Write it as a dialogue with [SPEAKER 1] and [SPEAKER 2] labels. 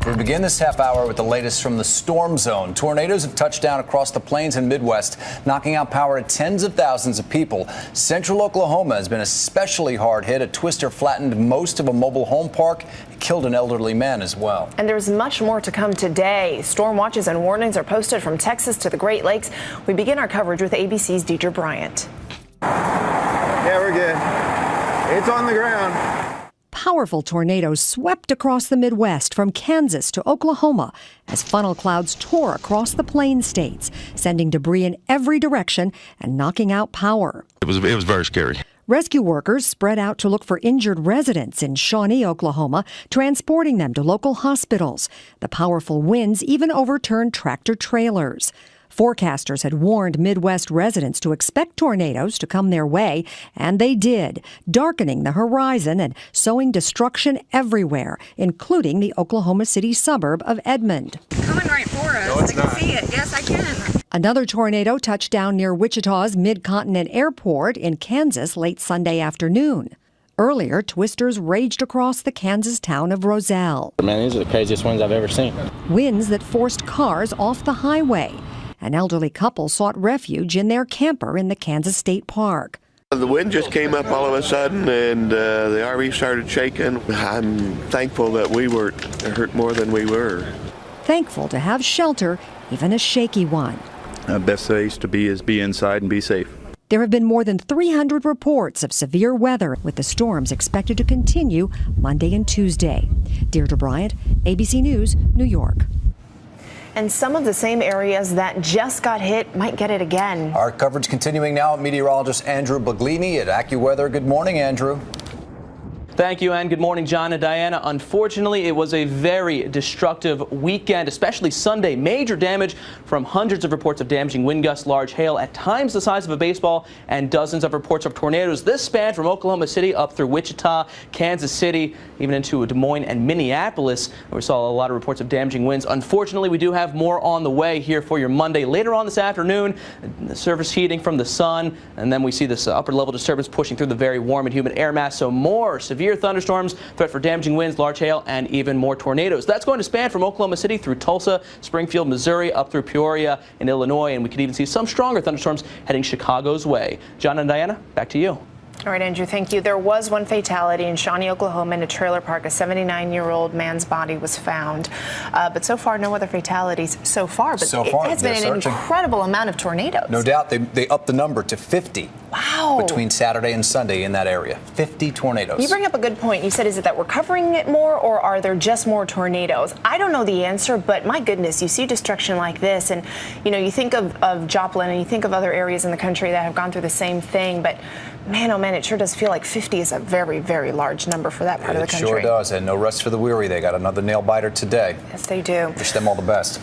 [SPEAKER 1] We begin this half hour with the latest from the storm zone. Tornadoes have touched down across the plains and Midwest, knocking out power to tens of thousands of people. Central Oklahoma has been especially hard hit. A twister flattened most of a mobile home park. It killed an elderly man as well.
[SPEAKER 2] And there's much more to come today. Storm watches and warnings are posted from Texas to the Great Lakes. We begin our coverage with ABC's Deidre Bryant.
[SPEAKER 3] Yeah, we're good. It's on the ground.
[SPEAKER 4] Powerful tornadoes swept across the Midwest from Kansas to Oklahoma as funnel clouds tore across the plain states, sending debris in every direction and knocking out power.
[SPEAKER 5] It was very scary.
[SPEAKER 4] Rescue workers spread out to look for injured residents in Shawnee, Oklahoma, transporting them to local hospitals. The powerful winds even overturned tractor trailers. Forecasters had warned Midwest residents to expect tornadoes to come their way, and they did, darkening the horizon and sowing destruction everywhere, including the Oklahoma City suburb of Edmond.
[SPEAKER 6] Coming right for us.
[SPEAKER 3] No, it's
[SPEAKER 6] I can
[SPEAKER 3] not.
[SPEAKER 6] see it. Yes, I can.
[SPEAKER 4] Another tornado touched down near Wichita's Mid-Continent Airport in Kansas late Sunday afternoon. Earlier, twisters raged across the Kansas town of Roselle.
[SPEAKER 7] Man, these are the craziest ones I've ever seen.
[SPEAKER 4] Winds that forced cars off the highway. An elderly couple sought refuge in their camper in the Kansas State Park.
[SPEAKER 8] The wind just came up all of a sudden, and the RV started shaking. I'm thankful that we weren't hurt more than we were.
[SPEAKER 4] Thankful to have shelter, even a shaky one.
[SPEAKER 9] Best place to be is be inside and be safe.
[SPEAKER 4] There have been more than 300 reports of severe weather, with the storms expected to continue Monday and Tuesday. Deirdre Bryant, ABC News, New York.
[SPEAKER 2] And some of the same areas that just got hit might get it again.
[SPEAKER 1] Our coverage continuing now. Meteorologist Andrew Baglini at AccuWeather. Good morning, Andrew.
[SPEAKER 10] Thank you, and good morning, John and Diana. Unfortunately, it was a very destructive weekend, especially Sunday. Major damage from hundreds of reports of damaging wind gusts, large hail, at times the size of a baseball, and dozens of reports of tornadoes. This spanned from Oklahoma City up through Wichita, Kansas City, even into Des Moines and Minneapolis. We saw a lot of reports of damaging winds. Unfortunately, we do have more on the way here for your Monday. Later on this afternoon, the surface heating from the sun, and then we see this upper level disturbance pushing through the very warm and humid air mass. So more severe thunderstorms, threat for damaging winds, large hail, and even more tornadoes. That's going to span from Oklahoma City through Tulsa, Springfield, Missouri, up through Peoria in Illinois, and we could even see some stronger thunderstorms heading Chicago's way. John and Diana, back to you.
[SPEAKER 2] All right, Andrew, thank you. There was one fatality in Shawnee, Oklahoma, in a trailer park. A 79-year-old man's body was found. But so far, no other fatalities so far. But
[SPEAKER 1] So far,
[SPEAKER 2] it has been an
[SPEAKER 1] searching.
[SPEAKER 2] incredible amount of tornadoes.
[SPEAKER 1] No doubt they upped the number to 50.
[SPEAKER 2] Wow.
[SPEAKER 1] Between Saturday and Sunday in that area. 50 tornadoes.
[SPEAKER 2] You bring up a good point. You said, is it that we're covering it more, or are there just more tornadoes? I don't know the answer, but my goodness, you see destruction like this, and you think of Joplin, and you think of other areas in the country that have gone through the same thing, but man, oh man, it sure does feel like 50 is a very, very large number for that part of the country.
[SPEAKER 1] It sure does, and no rest for the weary. They got another nail biter today.
[SPEAKER 2] Yes, they do.
[SPEAKER 1] Wish them all the best.